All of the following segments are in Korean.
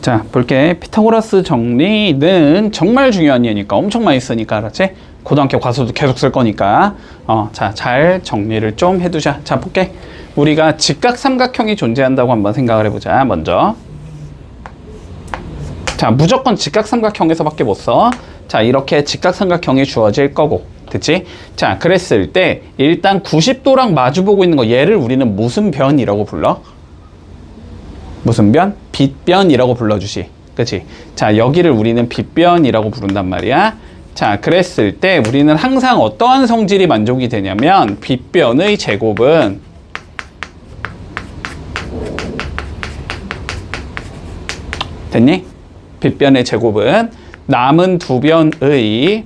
자, 볼게. 피타고라스 정리는 정말 중요한 예니까 엄청 많이 쓰니까, 알았지? 고등학교 가서도 계속 쓸 거니까. 자, 잘 정리를 좀 해두자. 자, 볼게. 우리가 직각삼각형이 존재한다고 한번 생각을 해보자. 먼저. 자, 무조건 직각삼각형에서밖에 못 써. 자, 이렇게 직각삼각형이 주어질 거고. 됐지? 자, 그랬을 때 일단 90도랑 마주보고 있는 거, 얘를 우리는 무슨 변이라고 불러? 무슨 변? 빗변이라고 불러주지. 그치? 자, 여기를 우리는 빗변이라고 부른단 말이야. 자, 그랬을 때 우리는 항상 어떠한 성질이 만족이 되냐면 빗변의 제곱은 됐니? 빗변의 제곱은 남은 두 변의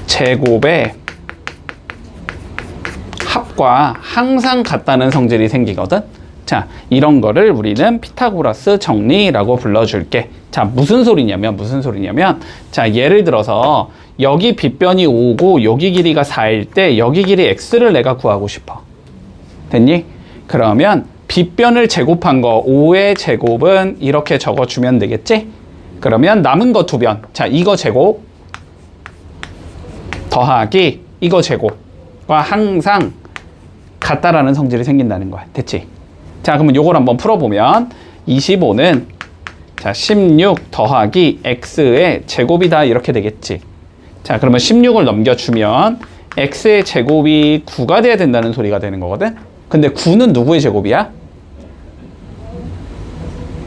제곱의 합과 항상 같다는 성질이 생기거든. 자, 이런 거를 우리는 피타고라스 정리라고 불러줄게. 자, 무슨 소리냐면 자, 예를 들어서 여기 빗변이 5고 여기 길이가 4일 때 여기 길이 x를 내가 구하고 싶어. 됐니? 그러면 빗변을 제곱한 거 5의 제곱은 이렇게 적어주면 되겠지? 그러면 남은 거 두 변. 자, 이거 제곱 더하기 이거 제곱과 항상 같다라는 성질이 생긴다는 거야. 됐지? 자, 그러면 요걸 한번 풀어보면 25는 자, 16 더하기 x의 제곱이다 이렇게 되겠지. 자, 그러면 16을 넘겨주면 x의 제곱이 9가 돼야 된다는 소리가 되는 거거든. 근데 9는 누구의 제곱이야?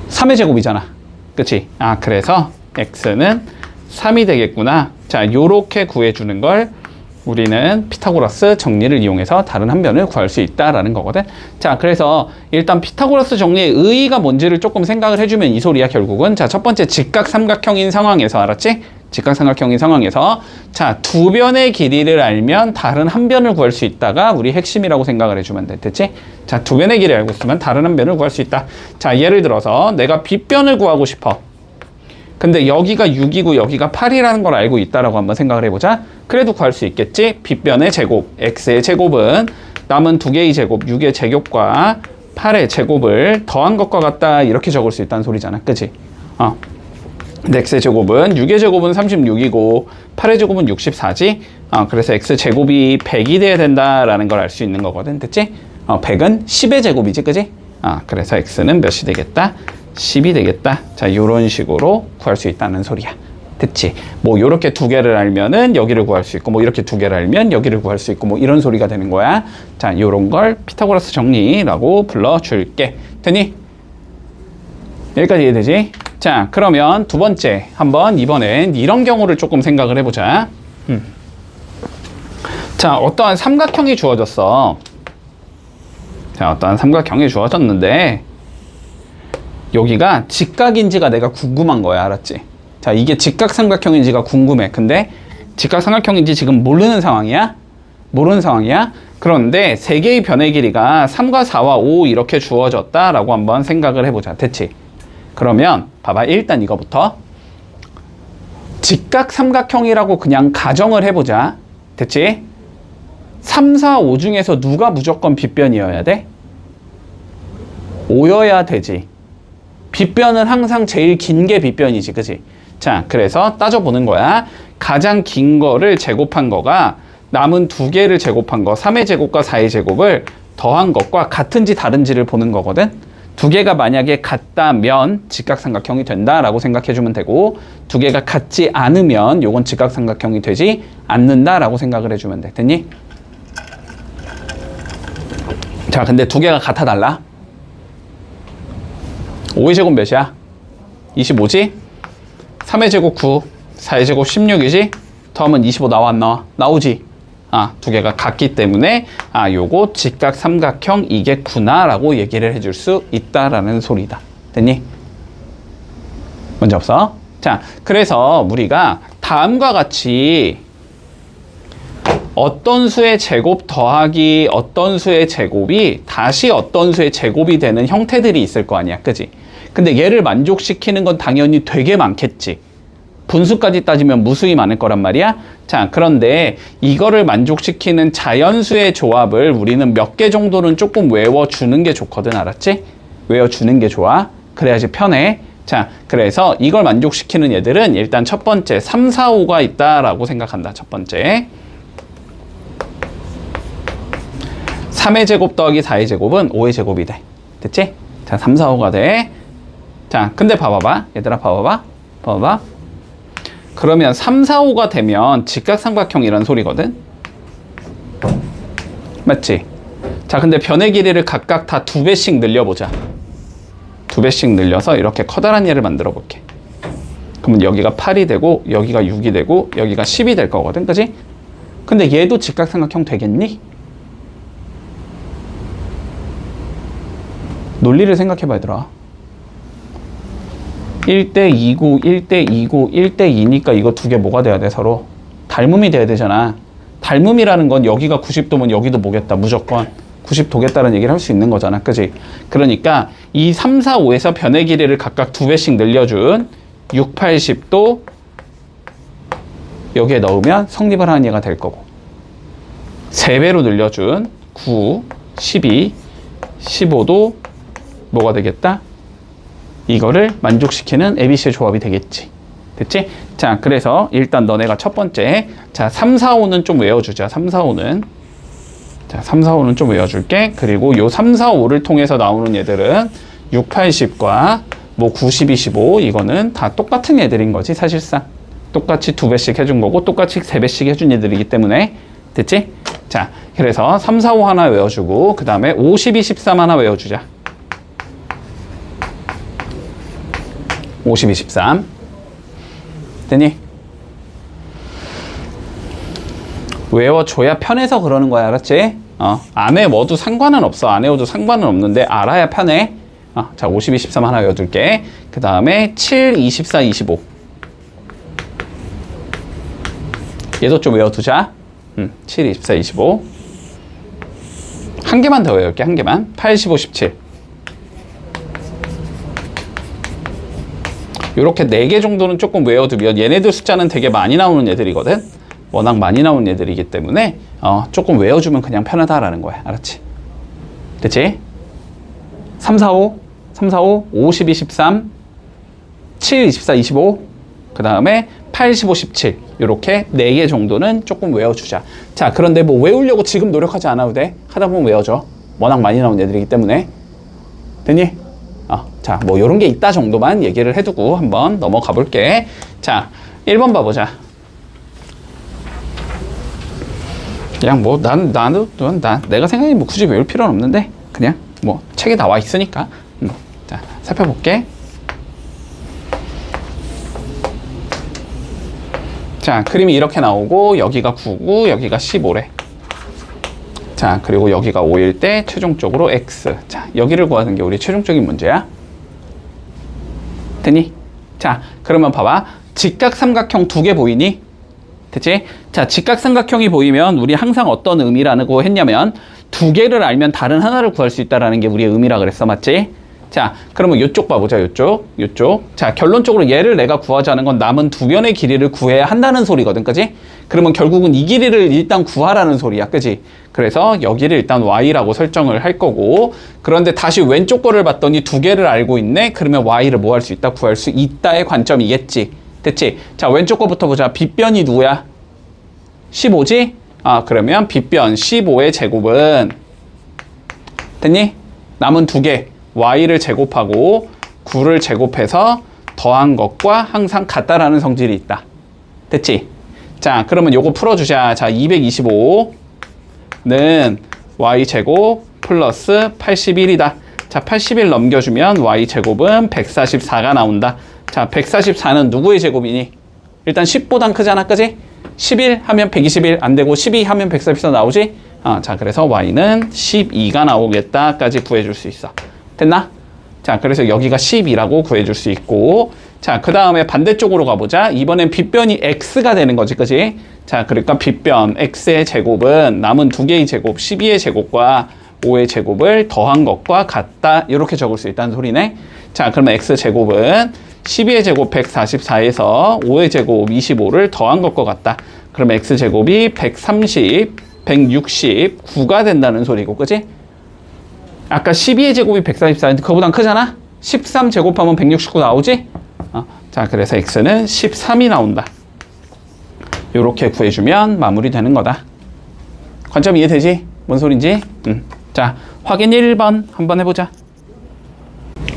3의 제곱이잖아. 그치? 아, 그래서 x는 3이 되겠구나. 자, 요렇게 구해주는 걸 우리는 피타고라스 정리를 이용해서 다른 한 변을 구할 수 있다라는 거거든. 자, 그래서 일단 피타고라스 정리의 의의가 뭔지를 조금 생각을 해주면 이 소리야, 결국은. 자, 첫 번째 직각삼각형인 상황에서, 알았지? 직각삼각형인 상황에서 자, 두 변의 길이를 알면 다른 한 변을 구할 수 있다가 우리 핵심이라고 생각을 해주면 돼. 됐지? 자, 두 변의 길이를 알고 있으면 다른 한 변을 구할 수 있다. 자, 예를 들어서 내가 빗변을 구하고 싶어. 근데 여기가 6이고 여기가 8이라는 걸 알고 있다라고 한번 생각을 해보자. 그래도 구할 수 있겠지? 빗변의 제곱, x의 제곱은 남은 두 개의 제곱, 6의 제곱과 8의 제곱을 더한 것과 같다 이렇게 적을 수 있다는 소리잖아. 그치? 근데 x의 제곱은 6의 제곱은 36이고 8의 제곱은 64지? 그래서 x 제곱이 100이 돼야 된다라는 걸 알 수 있는 거거든. 됐지? 100은 10의 제곱이지, 그지? 그래서 x는 몇이 되겠다? 10이 되겠다. 자, 요런 식으로 구할 수 있다는 소리야. 됐지? 뭐 요렇게 두 개를 알면은 여기를 구할 수 있고, 뭐 이렇게 두 개를 알면 여기를 구할 수 있고, 뭐 이런 소리가 되는 거야. 자, 요런 걸 피타고라스 정리라고 불러줄게. 되니? 여기까지 이해되지? 자, 그러면 두 번째 한번 이번엔 이런 경우를 조금 생각을 해보자. 자, 어떠한 삼각형이 주어졌어. 자, 어떠한 삼각형이 주어졌는데 여기가 직각인지가 내가 궁금한 거야. 알았지? 자, 이게 직각삼각형인지가 궁금해. 근데 직각삼각형인지 지금 모르는 상황이야? 모르는 상황이야? 그런데 세 개의 변의 길이가 3과 4와 5 이렇게 주어졌다라고 한번 생각을 해보자. 됐지? 그러면 봐봐. 일단 이거부터 직각삼각형이라고 그냥 가정을 해보자. 됐지? 3, 4, 5 중에서 누가 무조건 빗변이어야 돼? 5여야 되지. 빗변은 항상 제일 긴 게 빗변이지, 그치? 자, 그래서 따져보는 거야. 가장 긴 거를 제곱한 거가 남은 두 개를 제곱한 거, 3의 제곱과 4의 제곱을 더한 것과 같은지 다른지를 보는 거거든? 두 개가 만약에 같다면 직각삼각형이 된다라고 생각해주면 되고, 두 개가 같지 않으면 요건 직각삼각형이 되지 않는다라고 생각을 해주면 돼. 됐니? 자, 근데 두 개가 같아 달라? 5의 제곱 몇이야? 25지? 3의 제곱 9, 4의 제곱 16이지? 더하면 25 나와 안 나와? 나오지? 두 개가 같기 때문에 요거 직각삼각형이겠구나 라고 얘기를 해줄 수 있다라는 소리다. 됐니? 문제 없어? 자, 그래서 우리가 다음과 같이 어떤 수의 제곱 더하기 어떤 수의 제곱이 다시 어떤 수의 제곱이 되는 형태들이 있을 거 아니야. 그지? 근데 얘를 만족시키는 건 당연히 되게 많겠지. 분수까지 따지면 무수히 많을 거란 말이야. 자, 그런데 이거를 만족시키는 자연수의 조합을 우리는 몇 개 정도는 조금 외워주는 게 좋거든. 알았지? 외워주는 게 좋아. 그래야지 편해. 자, 그래서 이걸 만족시키는 얘들은 일단 첫 번째 3, 4, 5가 있다라고 생각한다. 첫 번째 3의 제곱 더하기 4의 제곱은 5의 제곱이 돼. 됐지? 자, 3, 4, 5가 돼. 자, 근데 봐봐봐. 얘들아 봐봐봐. 그러면 3, 4, 5가 되면 직각삼각형이란 소리거든? 맞지? 자, 근데 변의 길이를 각각 다 2배씩 늘려보자. 2배씩 늘려서 이렇게 커다란 얘를 만들어 볼게. 그러면 여기가 8이 되고 여기가 6이 되고 여기가 10이 될 거거든, 그지? 근데 얘도 직각삼각형 되겠니? 논리를 생각해봐, 얘들아. 1대 2고 1대 2고 1대 2니까 이거 두 개 뭐가 돼야 돼? 서로 닮음이 돼야 되잖아. 닮음이라는 건 여기가 90도면 여기도 뭐겠다, 무조건 90도겠다는 얘기를 할 수 있는 거잖아, 그지? 그러니까 이 3, 4, 5에서 변의 길이를 각각 2배씩 늘려준 6, 80도 여기에 넣으면 성립을 하는 얘가 될 거고, 3배로 늘려준 9, 12, 15도 뭐가 되겠다? 이거를 만족시키는 ABC의 조합이 되겠지. 됐지? 자, 그래서 일단 너네가 첫 번째, 자, 3, 4, 5는 좀 외워주자. 3, 4, 5는. 자, 3, 4, 5는 좀 외워줄게. 그리고 요 3, 4, 5를 통해서 나오는 얘들은 6, 80과 뭐 9, 12, 15 이거는 다 똑같은 애들인 거지, 사실상. 똑같이 2배씩 해준 거고 똑같이 3배씩 해준 애들이기 때문에. 됐지? 자, 그래서 3, 4, 5 하나 외워주고 그 다음에 5, 12, 13 하나 외워주자. 52, 13 됐니? 외워줘야 편해서 그러는 거야, 알았지? 안 외워도 상관은 없어. 안 외워도 상관은 없는데 알아야 편해. 자, 52, 13 하나 외워둘게. 그 다음에 7, 24, 25 얘도 좀 외워두자. 7, 24, 25 한 개만 더 외울게. 한 개만. 8, 15, 17 요렇게 4개 정도는 조금 외워두면 얘네들 숫자는 되게 많이 나오는 애들이거든. 워낙 많이 나오는 애들이기 때문에 조금 외워주면 그냥 편하다라는 거야. 알았지? 됐지? 3, 4, 5 3, 4, 5 5, 12, 13 7, 24, 25 그 다음에 8, 15, 17 요렇게 4개 정도는 조금 외워주자. 자, 그런데 뭐 외우려고 지금 노력하지 않아도 돼. 하다 보면 외워져. 워낙 많이 나오는 애들이기 때문에. 됐니? 자, 뭐 요런 게 있다 정도만 얘기를 해두고 한번 넘어가 볼게. 자, 1번 봐보자. 그냥 뭐 내가 생각해 뭐 굳이 외울 필요는 없는데 그냥 뭐 책에 나와 있으니까. 자, 살펴볼게. 자, 그림이 이렇게 나오고 여기가 9고 여기가 15래. 자, 그리고 여기가 5일 때 최종적으로 X. 자, 여기를 구하는 게 우리 최종적인 문제야. 됐니? 자, 그러면 봐봐. 직각삼각형 2개 보이니? 됐지? 자, 직각삼각형이 보이면 우리 항상 어떤 의미라고 했냐면 2개를 알면 다른 하나를 구할 수 있다는 게 우리의 의미라 그랬어. 맞지? 자, 그러면 이쪽 봐보자. 이쪽. 자, 결론적으로 얘를 내가 구하자는 건 남은 2변의 길이를 구해야 한다는 소리거든. 그지? 그러면 결국은 이 길이를 일단 구하라는 소리야. 그지? 그래서 여기를 일단 y라고 설정을 할 거고, 그런데 다시 왼쪽 거를 봤더니 2개를 알고 있네? 그러면 y를 뭐 할 수 있다? 구할 수 있다의 관점이겠지. 됐지? 자, 왼쪽 거부터 보자. 빗변이 누구야? 15지? 그러면 빗변 15의 제곱은 됐니? 남은 2개 y를 제곱하고 9를 제곱해서 더한 것과 항상 같다라는 성질이 있다. 됐지? 자, 그러면 요거 풀어주자. 자, 225는 y제곱 플러스 81이다. 자, 81 넘겨주면 y제곱은 144가 나온다. 자, 144는 누구의 제곱이니? 일단 10보단 크잖아, 그지? 11 하면 121 안 되고 12 하면 144 나오지? 자, 그래서 y는 12가 나오겠다까지 구해줄 수 있어. 됐나? 자, 그래서 여기가 10이라고 구해줄 수 있고, 자, 그 다음에 반대쪽으로 가보자. 이번엔 빗변이 x가 되는 거지, 그지? 자, 그러니까 빗변 x의 제곱은 남은 2개의 제곱, 12의 제곱과 5의 제곱을 더한 것과 같다. 이렇게 적을 수 있다는 소리네. 자, 그러면 x제곱은 12의 제곱 144에서 5의 제곱 25를 더한 것과 같다. 그럼 x제곱이 130, 169가 된다는 소리고, 그지? 아까 12의 제곱이 144인데 그거보단 크잖아? 13 제곱하면 169 나오지? 자, 그래서 x는 13이 나온다. 요렇게 구해주면 마무리되는 거다. 관점 이해되지? 뭔 소린지? 자, 확인 1번 한번 해보자.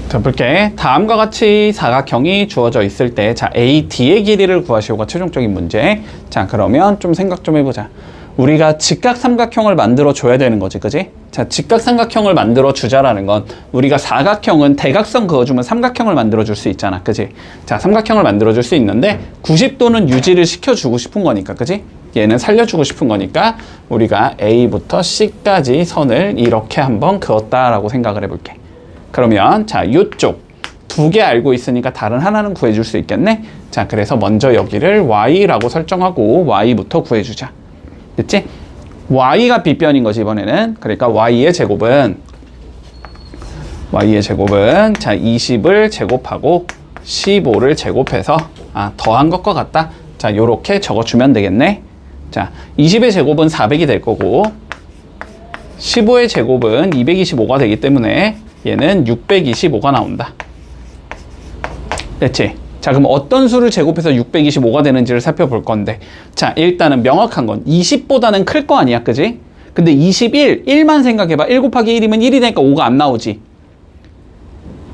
자, 볼게. 다음과 같이 사각형이 주어져 있을 때, 자, AD의 길이를 구하시오가 최종적인 문제. 자, 그러면 좀 생각 좀 해보자. 우리가 직각삼각형을 만들어 줘야 되는 거지, 그지? 자, 직각삼각형을 만들어 주자라는 건 우리가 사각형은 대각선 그어주면 삼각형을 만들어 줄 수 있잖아, 그지? 자, 삼각형을 만들어 줄 수 있는데 90도는 유지를 시켜주고 싶은 거니까, 그지? 얘는 살려주고 싶은 거니까 우리가 A부터 C까지 선을 이렇게 한번 그었다라고 생각을 해볼게. 그러면 자, 이쪽 두 개 알고 있으니까 다른 하나는 구해줄 수 있겠네? 자, 그래서 먼저 여기를 Y라고 설정하고 Y부터 구해주자. 됐지? y가 빗변인 거지 이번에는. 그러니까 y의 제곱은 자 20을 제곱하고 15를 제곱해서 더한 것과 같다. 자, 요렇게 적어주면 되겠네. 자, 20의 제곱은 400이 될 거고 15의 제곱은 225가 되기 때문에 얘는 625가 나온다. 됐지? 자, 그럼 어떤 수를 제곱해서 625가 되는지를 살펴볼 건데, 자, 일단은 명확한 건 20보다는 클 거 아니야, 그지? 근데 21, 1만 생각해봐. 1 곱하기 1이면 1이 되니까 5가 안 나오지.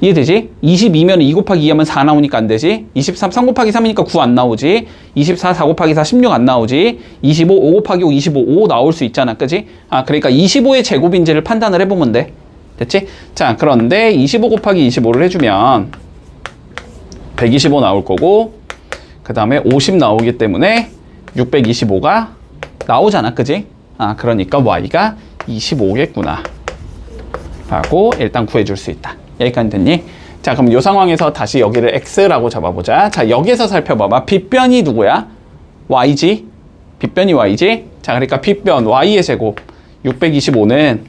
이해되지? 22면 2 곱하기 2 하면 4 나오니까 안 되지? 23, 3 곱하기 3이니까 9 안 나오지? 24, 4 곱하기 4, 16 안 나오지? 25, 5 곱하기 5, 25, 5 나올 수 있잖아, 그지? 그러니까 25의 제곱인지를 판단을 해보면 돼. 됐지? 자, 그런데 25 곱하기 25를 해주면 125 나올 거고, 그 다음에 50 나오기 때문에 625가 나오잖아, 그지? 그러니까 y가 25겠구나 라고 일단 구해줄 수 있다. 여기까지 됐니? 자, 그럼 이 상황에서 다시 여기를 x라고 잡아보자. 자, 여기에서 살펴봐봐. 빗변이 누구야? y지? 빗변이 y지? 자, 그러니까 빗변 y의 제곱 625는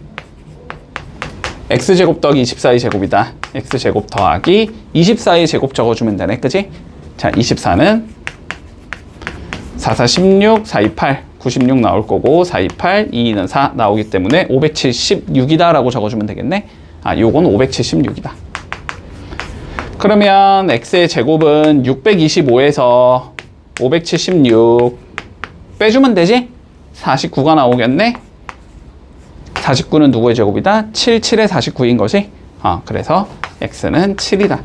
x제곱 더하기 24의 제곱이다. x제곱 더하기 24의 제곱 적어주면 되네, 그지? 자, 24는 4, 4, 16, 4, 2, 8, 96 나올 거고 4, 2, 8, 2, 2는 4 나오기 때문에 576이다 라고 적어주면 되겠네. 요건 576이다. 그러면 x의 제곱은 625에서 576 빼주면 되지? 49가 나오겠네. 49는 누구의 제곱이다? 7, 7의 49인 것이. 그래서 x는 7이다.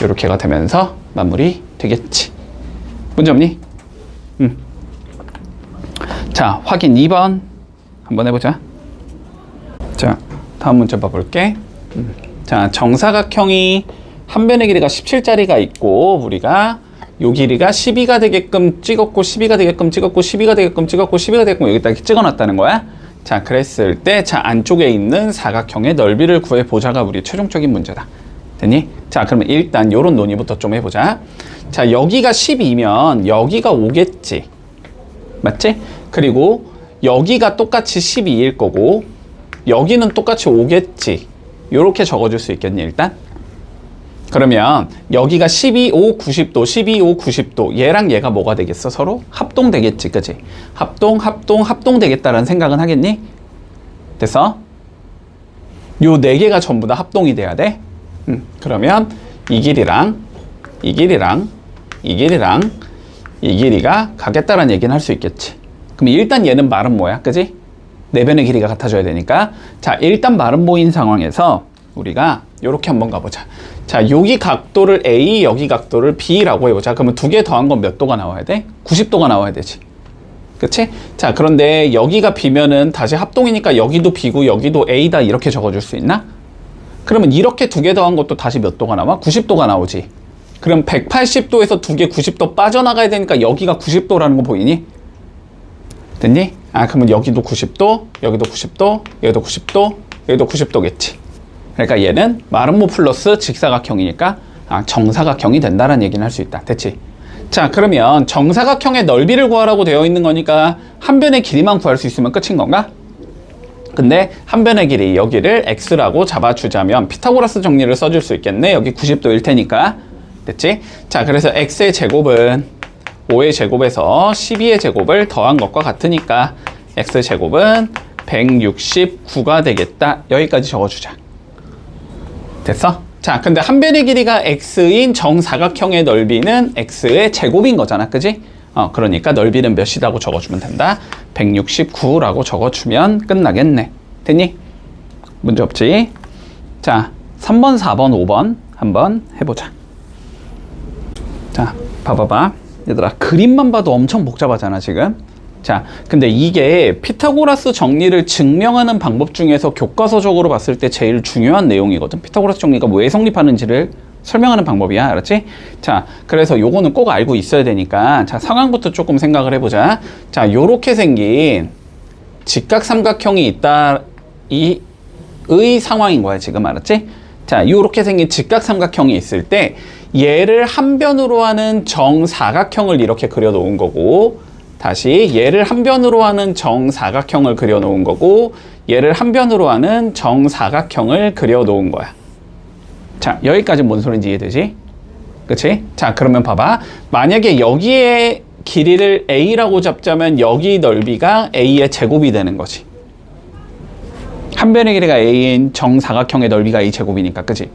이렇게가 되면서 마무리 되겠지. 문제 없니? 자, 확인 2번 한번 해보자. 자, 다음 문제 봐볼게. 자, 정사각형이 한 변의 길이가 17짜리가 있고 우리가 요 길이가 12가 되게끔 찍었고 12가 되게끔 찍었고 12가 되게끔 찍었고 12가 되게끔 여기다 이렇게 찍어놨다는 거야. 자, 그랬을 때 자, 안쪽에 있는 사각형의 넓이를 구해보자가 우리 최종적인 문제다. 됐니? 자, 그러면 일단 요런 논의부터 좀 해보자. 자, 여기가 12면 여기가 5겠지. 맞지? 그리고 여기가 똑같이 12일 거고 여기는 똑같이 5겠지. 요렇게 적어줄 수 있겠니, 일단? 그러면 여기가 12, 5, 90도, 12, 5, 90도 얘랑 얘가 뭐가 되겠어? 서로 합동되겠지, 그치? 합동 되겠다라는 생각은 하겠니? 됐어? 요 네 개가 전부 다 합동이 돼야 돼? 그러면 이 길이랑 이 길이랑 이 길이랑 이 길이가 같겠다라는 얘기는 할 수 있겠지. 그럼 일단 얘는 말은 뭐야, 그치? 네 변의 길이가 같아져야 되니까. 자, 일단 말은 보인 상황에서 우리가 요렇게 한번 가보자. 자, 여기 각도를 A, 여기 각도를 B라고 해보자. 그러면 두 개 더한 건 몇 도가 나와야 돼? 90도가 나와야 되지. 그치? 자, 그런데 여기가 B면은 다시 합동이니까 여기도 B고 여기도 A다 이렇게 적어줄 수 있나? 그러면 이렇게 두 개 더한 것도 다시 몇 도가 나와? 90도가 나오지. 그럼 180도에서 두 개 90도 빠져나가야 되니까 여기가 90도라는 거 보이니? 됐니? 그러면 여기도 90도, 여기도 90도, 여기도 90도, 여기도 90도겠지. 그러니까 얘는 마름모 플러스 직사각형이니까 정사각형이 된다는 얘기는 할 수 있다. 됐지? 자, 그러면 정사각형의 넓이를 구하라고 되어 있는 거니까 한 변의 길이만 구할 수 있으면 끝인 건가? 근데 한 변의 길이 여기를 x라고 잡아주자면 피타고라스 정리를 써줄 수 있겠네. 여기 90도일 테니까 됐지? 자, 그래서 x의 제곱은 5의 제곱에서 12의 제곱을 더한 것과 같으니까 x 제곱은 169가 되겠다. 여기까지 적어주자. 됐어? 자, 근데 한 변의 길이가 x인 정사각형의 넓이는 x의 제곱인 거잖아, 그지? 그러니까 넓이는 몇이라고 적어주면 된다. 169라고 적어주면 끝나겠네. 됐니? 문제 없지? 자, 3번, 4번, 5번 한번 해보자. 자, 봐봐봐. 얘들아, 그림만 봐도 엄청 복잡하잖아, 지금. 자, 근데 이게 피타고라스 정리를 증명하는 방법 중에서 교과서적으로 봤을 때 제일 중요한 내용이거든. 피타고라스 정리가 왜 성립하는지를 설명하는 방법이야. 알았지? 자, 그래서 요거는 꼭 알고 있어야 되니까, 자, 상황부터 조금 생각을 해보자. 자, 요렇게 생긴 직각삼각형이 있다, 의 상황인 거야, 지금. 알았지? 자, 요렇게 생긴 직각삼각형이 있을 때 얘를 한 변으로 하는 정사각형을 이렇게 그려 놓은 거고, 다시 얘를 한 변으로 하는 정사각형을 그려 놓은 거고, 얘를 한 변으로 하는 정사각형을 그려 놓은 거야. 자, 여기까지 뭔 소린지 이해되지? 그치? 자, 그러면 봐봐. 만약에 여기에 길이를 a라고 잡자면 여기 넓이가 a의 제곱이 되는 거지. 한 변의 길이가 a인 정사각형의 넓이가 a 제곱이니까, 그치?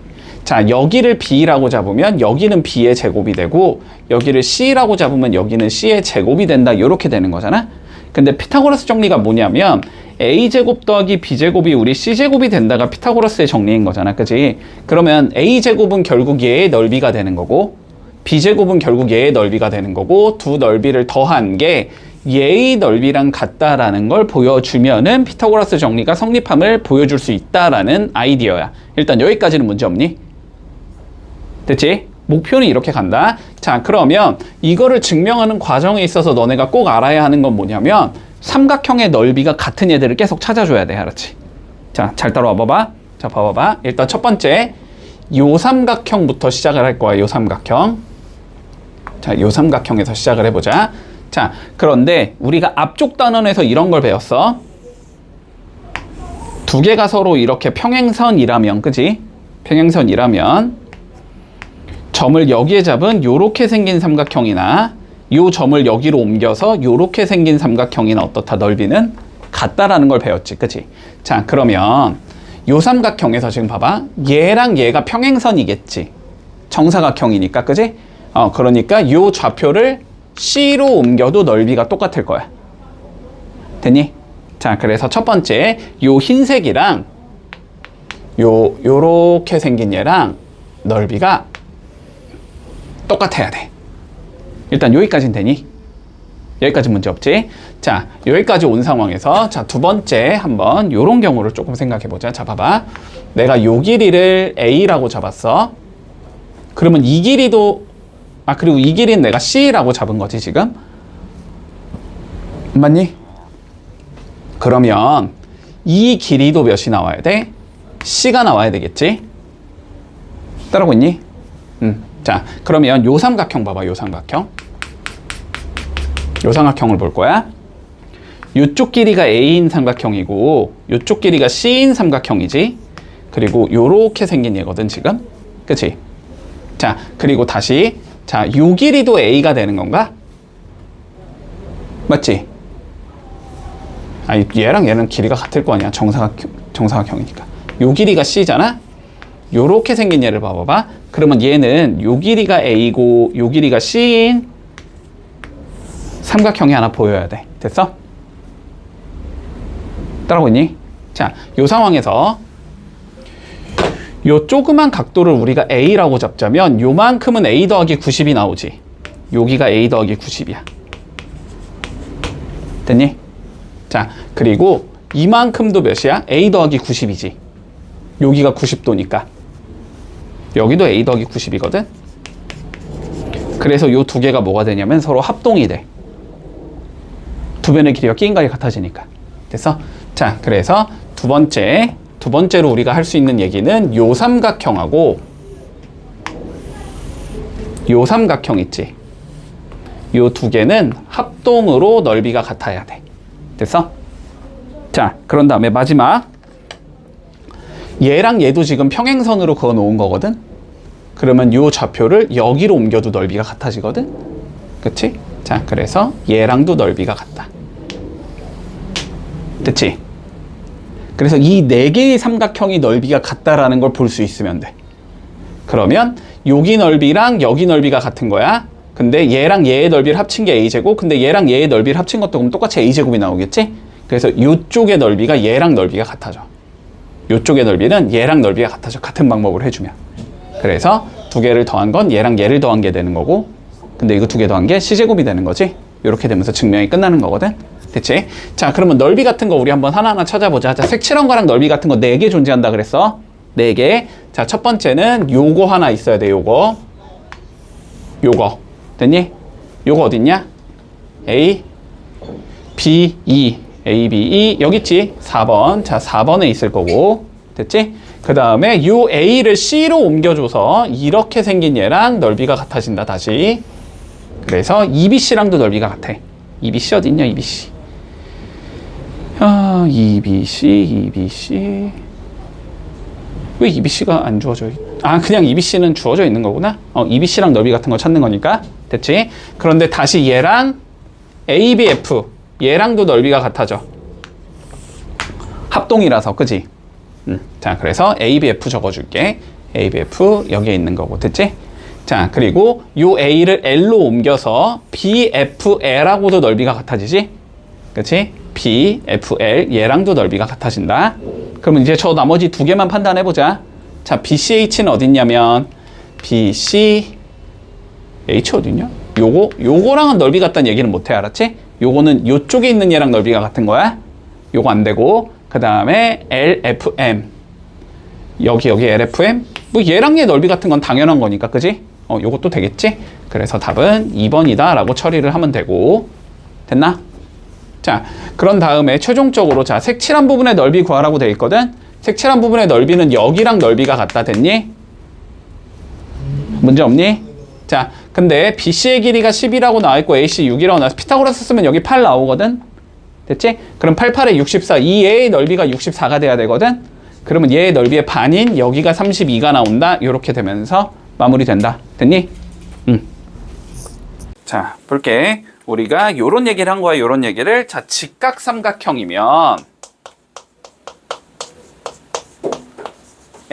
자, 여기를 b라고 잡으면 여기는 b의 제곱이 되고, 여기를 c라고 잡으면 여기는 c의 제곱이 된다. 이렇게 되는 거잖아. 근데 피타고라스 정리가 뭐냐면 a제곱 더하기 b제곱이 우리 c제곱이 된다가 피타고라스의 정리인 거잖아, 그치? 그러면 a제곱은 결국 얘의 넓이가 되는 거고, b제곱은 결국 얘의 넓이가 되는 거고, 두 넓이를 더한 게 얘의 넓이랑 같다라는 걸 보여주면은 피타고라스 정리가 성립함을 보여줄 수 있다라는 아이디어야. 일단 여기까지는 문제 없니? 됐지? 목표는 이렇게 간다. 자, 그러면 이거를 증명하는 과정에 있어서 너네가 꼭 알아야 하는 건 뭐냐면 삼각형의 넓이가 같은 애들을 계속 찾아줘야 돼. 알았지? 자, 잘 따라와 봐봐. 자, 봐봐봐. 일단 첫 번째, 요 삼각형부터 시작을 할 거야. 요 삼각형. 자, 요 삼각형에서 시작을 해보자. 자, 그런데 우리가 앞쪽 단원에서 이런 걸 배웠어. 두 개가 서로 이렇게 평행선이라면, 그지? 평행선이라면 점을 여기에 잡은 요렇게 생긴 삼각형이나 요 점을 여기로 옮겨서 요렇게 생긴 삼각형이나 어떻다, 넓이는 같다라는 걸 배웠지, 그치? 자, 그러면 요 삼각형에서 지금 봐봐. 얘랑 얘가 평행선이겠지. 정사각형이니까, 그치? 그러니까 요 좌표를 C로 옮겨도 넓이가 똑같을 거야. 됐니? 자, 그래서 첫 번째, 요 흰색이랑 요렇게 생긴 얘랑 넓이가 똑같아야 돼. 일단 여기까지는 되니? 여기까지 문제 없지? 자, 여기까지 온 상황에서, 자, 두 번째 한번 요런 경우를 조금 생각해 보자. 자, 봐봐. 내가 요 길이를 A라고 잡았어. 그러면 이 길이도, 그리고 이 길이는 내가 C라고 잡은 거지, 지금? 맞니? 그러면 이 길이도 몇이 나와야 돼? C가 나와야 되겠지? 따라오고 있니? 자, 그러면 요 삼각형 봐봐, 요 삼각형. 요 삼각형을 볼 거야. 요쪽 길이가 A인 삼각형이고, 요쪽 길이가 C인 삼각형이지. 그리고 요렇게 생긴 얘거든, 지금. 그치? 자, 그리고 다시. 자, 요 길이도 A가 되는 건가? 맞지? 얘랑 얘는 길이가 같을 거 아니야. 정사각형이니까. 요 길이가 C잖아? 요렇게 생긴 얘를 봐봐봐. 그러면 얘는 요 길이가 A고 요 길이가 C인 삼각형이 하나 보여야 돼. 됐어? 따라오고 있니? 자, 요 상황에서 요 조그만 각도를 우리가 A라고 잡자면 요만큼은 A 더하기 90이 나오지. 여기가 A 더하기 90이야. 됐니? 자, 그리고 이만큼도 몇이야? A 더하기 90이지. 여기가 90도니까. 여기도 A 더하기 90이거든? 그래서 요 두 개가 뭐가 되냐면 서로 합동이 돼. 두 변의 길이가 끼인각이 같아지니까. 됐어? 자, 그래서 두 번째로 우리가 할 수 있는 얘기는 요 삼각형하고 요 삼각형 있지? 요 두 개는 합동으로 넓이가 같아야 돼. 됐어? 자, 그런 다음에 마지막. 얘랑 얘도 지금 평행선으로 그어 놓은 거거든? 그러면 요 좌표를 여기로 옮겨도 넓이가 같아지거든? 그치? 자, 그래서 얘랑도 넓이가 같다. 됐지? 그래서 이 네 개의 삼각형이 넓이가 같다라는 걸 볼 수 있으면 돼. 그러면 여기 넓이랑 여기 넓이가 같은 거야. 근데 얘랑 얘의 넓이를 합친 게 a제곱. 근데 얘랑 얘의 넓이를 합친 것도 그럼 똑같이 a제곱이 나오겠지? 그래서 이쪽의 넓이가 얘랑 넓이가 같아져. 이쪽의 넓이는 얘랑 넓이가 같아져. 같은 방법으로 해주면. 그래서 두 개를 더한 건 얘랑 얘를 더한 게 되는 거고, 근데 이거 두 개 더한 게 c제곱이 되는 거지. 이렇게 되면서 증명이 끝나는 거거든. 됐지? 자, 그러면 넓이 같은 거 우리 한번 하나하나 찾아보자. 자, 색칠한 거랑 넓이 같은 거 4개 존재한다 그랬어. 4개. 자, 첫 번째는 요거 하나 있어야 돼. 요거 됐니? 요거 어딨냐? A, B, E. A, B, E. 여기 있지? 4번. 자, 4번에 있을 거고. 됐지? 그 다음에 요 A를 C로 옮겨줘서 이렇게 생긴 얘랑 넓이가 같아진다. 다시. 그래서 EBC랑도 넓이가 같아. EBC 어딨냐? EBC. EBC. 왜 EBC가 안 주어져 그냥 EBC는 주어져 있는 거구나. EBC랑 넓이 같은 거 찾는 거니까. 됐지? 그런데 다시 얘랑 ABF. 얘랑도 넓이가 같아져. 합동이라서, 그지? 자, 그래서 ABF 적어줄게. ABF 여기에 있는 거고. 됐지? 자, 그리고 요 A를 L로 옮겨서 BFL하고도 넓이가 같아지지? 그치? BFL 얘랑도 넓이가 같아진다. 그러면 이제 저 나머지 두 개만 판단해보자. 자, BCH는 어딨냐면 BCH 어딨냐? 요거랑은 넓이 같다는 얘기는 못해. 알았지? 요거는 요쪽에 있는 얘랑 넓이가 같은 거야. 요거 안 되고, 그 다음에 LFM 여기 LFM 뭐 얘랑 얘 넓이 같은 건 당연한 거니까, 그지? 요것도 되겠지? 그래서 답은 2번이다 라고 처리를 하면 되고. 됐나? 자, 그런 다음에 최종적으로 자, 색칠한 부분의 넓이 구하라고 되어 있거든. 색칠한 부분의 넓이는 여기랑 넓이가 같다. 됐니? 문제 없니? 자, 근데 BC의 길이가 10이라고 나와있고 AC 6이라고 나와서 피타고라스 쓰면 여기 8 나오거든. 됐지? 그럼 88에 64, 이 얘의 넓이가 64가 돼야 되거든. 그러면 얘의 넓이의 반인 여기가 32가 나온다. 이렇게 되면서 마무리된다. 됐니? 자, 볼게. 우리가 요런 얘기를 한 거야. 요런 얘기를. 자, 직각삼각형이면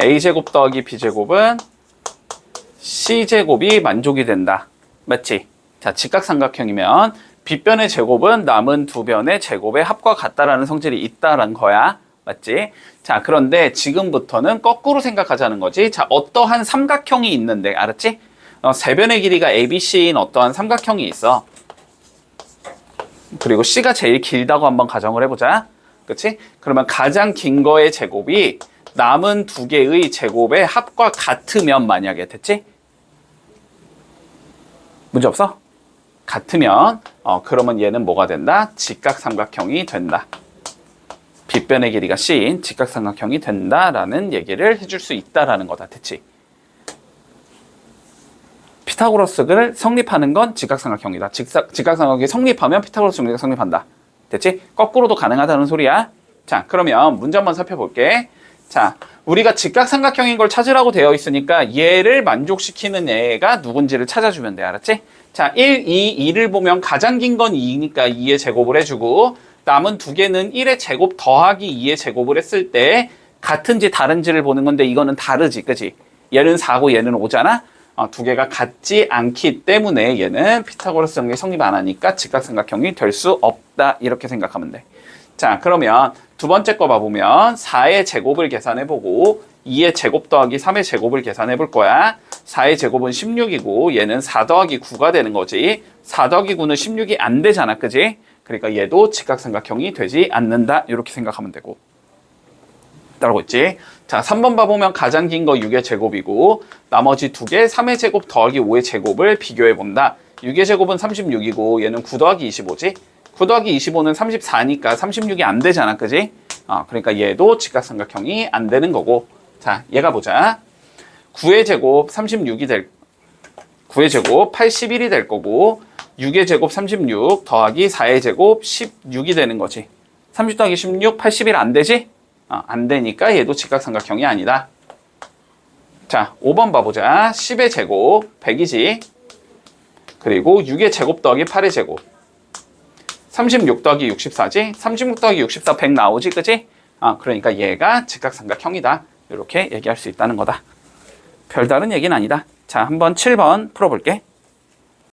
A제곱 더하기 B제곱은 C제곱이 만족이 된다. 맞지? 자, 직각삼각형이면 빗변의 제곱은 남은 두 변의 제곱의 합과 같다라는 성질이 있다라는 거야. 맞지? 자, 그런데 지금부터는 거꾸로 생각하자는 거지. 자, 어떠한 삼각형이 있는데, 알았지? 세 변의 길이가 ABC인 어떠한 삼각형이 있어. 그리고 C가 제일 길다고 한번 가정을 해보자. 그치? 그러면 가장 긴 거의 제곱이 남은 두 개의 제곱의 합과 같으면 만약에, 됐지? 문제 없어? 같으면 그러면 얘는 뭐가 된다? 직각삼각형이 된다. 빗변의 길이가 C인 직각삼각형이 된다라는 얘기를 해줄 수 있다라는 거다. 됐지? 피타고라스를 성립하는 건 직각삼각형이다. 직각삼각형이 성립하면 피타고라스 정리가 성립한다. 됐지? 거꾸로도 가능하다는 소리야. 자, 그러면 문제 한번 살펴볼게. 자, 우리가 직각삼각형인 걸 찾으라고 되어 있으니까 얘를 만족시키는 애가 누군지를 찾아주면 돼. 알았지? 자, 1, 2, 2를 보면 가장 긴 건 2니까 2의 제곱을 해주고 남은 두 개는 1의 제곱 더하기 2의 제곱을 했을 때 같은지 다른지를 보는 건데 이거는 다르지, 그지? 얘는 4고 얘는 5잖아? 두 개가 같지 않기 때문에 얘는 피타고라스 정리 성립 안 하니까 직각삼각형이 될 수 없다. 이렇게 생각하면 돼. 자, 그러면 두 번째 거 봐보면 4의 제곱을 계산해보고 2의 제곱 더하기 3의 제곱을 계산해볼 거야. 4의 제곱은 16이고 얘는 4 더하기 9가 되는 거지. 4 더하기 9는 16이 안 되잖아, 그지? 그러니까 얘도 직각삼각형이 되지 않는다. 이렇게 생각하면 되고. 따라오고 있지? 자, 3번 봐보면 가장 긴 거 6의 제곱이고 나머지 두 개 3의 제곱 더하기 5의 제곱을 비교해본다. 6의 제곱은 36이고 얘는 9 더하기 25지? 9 더하기 25는 34니까 36이 안 되잖아, 그지? 그러니까 얘도 직각삼각형이 안 되는 거고. 자, 얘가 보자. 9의 제곱 9의 제곱 81이 될 거고 6의 제곱 36 더하기 4의 제곱 16이 되는 거지. 30 더하기 16, 81 안 되지? 안 되니까 얘도 직각삼각형이 아니다. 자, 5번 봐보자. 10의 제곱 100이지. 그리고 6의 제곱 더하기 8의 제곱 36 더하기 64지. 36 더하기 64 100 나오지, 그지? 그러니까 얘가 직각삼각형이다. 이렇게 얘기할 수 있다는 거다. 별다른 얘기는 아니다. 자, 한번 7번 풀어볼게.